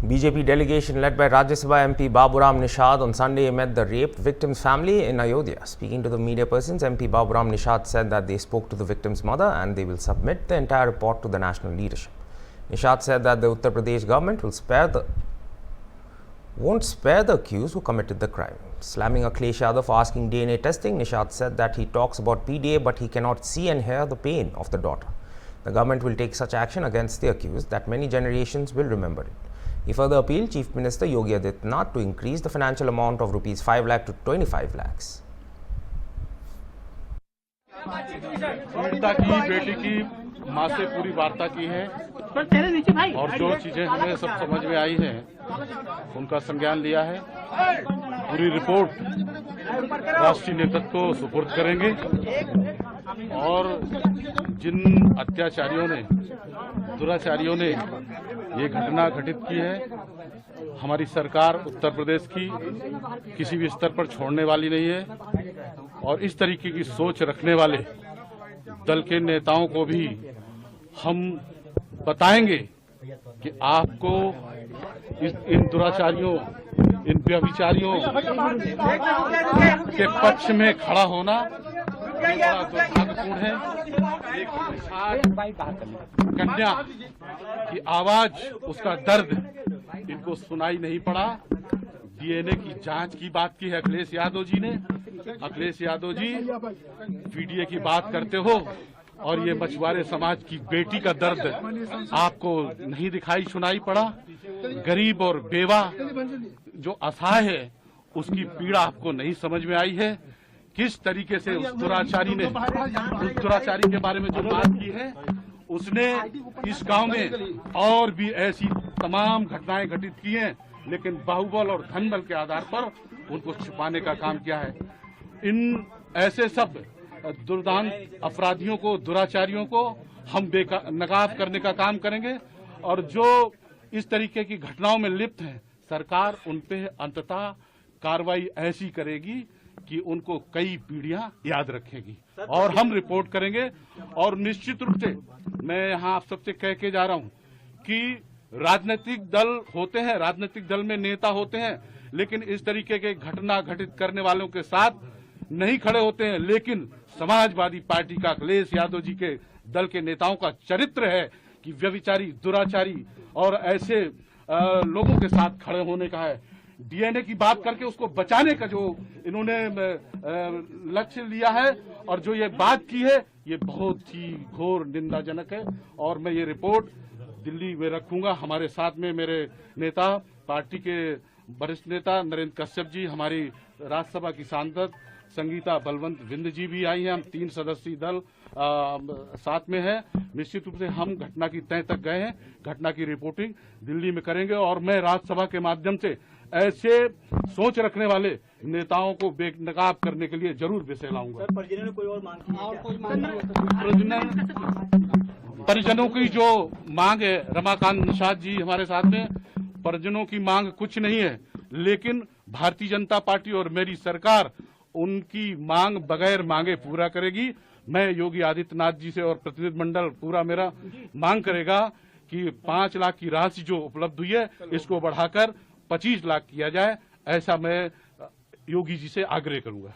BJP delegation led by Rajya Sabha MP Baburam Nishad on Sunday met the rape victim's family in Ayodhya. Speaking to the media persons, MP Baburam Nishad said that they spoke to the victim's mother and they will submit the entire report to the national leadership. Nishad said that the Uttar Pradesh government won't spare the accused who committed the crime. Slamming Akhilesh Yadav for asking DNA testing, Nishad said that he talks about PDA but he cannot see and hear the pain of the daughter. The government will take such action against the accused that many generations will remember it. He further appealed Chief Minister Yogi Adityanath to increase the financial amount of Rs 5 lakh to 25 lakhs. पीड़िता की बेटी की मां से पूरी वार्ता की है और जो चीजें हमें सब समझ में आई हैं उनका संज्ञान लिया है। पूरी रिपोर्ट राष्ट्रीय नेतृत्व को सुपुर्द करेंगे और जिन अत्याचारियों ने दुराचारियों ने ये घटना घटित की है, हमारी सरकार उत्तर प्रदेश की किसी भी स्तर पर छोड़ने वाली नहीं है और इस तरीके की सोच रखने वाले दल के नेताओं को भी हम बताएंगे कि आपको इन दुराचारियों, इन व्यभिचारियों के पक्ष में खड़ा होना बड़ा दुर्भाग्यपूर्ण है। एक कन्या की आवाज, उसका दर्द इनको सुनाई नहीं पड़ा। डीएनए की जांच की बात की है अखिलेश यादव जी ने। अखिलेश यादव जी पीडीए की बात करते हो और ये मछुआरे समाज की बेटी का दर्द आपको नहीं दिखाई सुनाई पड़ा। गरीब और बेवा जो असहाय है उसकी पीड़ा आपको नहीं समझ में आई है। किस तरीके से उस दुराचारी के बारे में जो बात की है, उसने इस गांव में और भी ऐसी तमाम घटनाएं घटित की हैं, लेकिन बाहुबल और धनबल के आधार पर उनको छिपाने का काम किया है। इन ऐसे सब दुर्दान अपराधियों को, दुराचारियों को हम नकाब करने का काम करेंगे और जो इस तरीके की घटनाओं में लिप्त हैं, सरकार उन पे अंततः कार्रवाई ऐसी करेगी कि उनको कई पीढ़ियां याद रखेगी और हम रिपोर्ट करेंगे। और निश्चित रूप से मैं यहां आप सबसे कह के जा रहा हूं कि राजनीतिक दल होते हैं, राजनीतिक दल में नेता होते हैं, लेकिन इस तरीके के घटना घटित करने वालों के साथ नहीं खड़े होते हैं। लेकिन समाजवादी पार्टी का अखिलेश यादव जी के दल के नेताओं का चरित्र है कि व्यभिचारी, दुराचारी और ऐसे लोगों के साथ खड़े होने का है। डीएनए की बात करके उसको बचाने का जो इन्होंने लक्ष्य लिया है और जो ये बात की है, ये बहुत ही घोर निंदाजनक है और मैं ये रिपोर्ट दिल्ली में रखूंगा। हमारे साथ में मेरे नेता, पार्टी के वरिष्ठ नेता नरेंद्र कश्यप जी, हमारी राज्यसभा की सांसद संगीता बलवंत विंद जी भी आई हैं। हम 3 सदस्यीय दल साथ में है। निश्चित रूप से हम घटना की तह तक गए हैं। घटना की रिपोर्टिंग दिल्ली में करेंगे और मैं राज्यसभा के माध्यम से ऐसे सोच रखने वाले नेताओं को बेनकाब करने के लिए जरूर विषय लाऊंगा। परिजनों की जो मांग है, रमाकांत निषाद जी हमारे साथ में, परिजनों की मांग कुछ नहीं है, लेकिन भारतीय जनता पार्टी और मेरी सरकार उनकी मांग बगैर मांगे पूरा करेगी। मैं योगी आदित्यनाथ जी से और प्रतिनिधिमंडल पूरा मेरा मांग करेगा कि 5 लाख की राशि जो उपलब्ध हुई है इसको बढ़ाकर 25 लाख किया जाए। ऐसा मैं योगी जी से आग्रह करूंगा।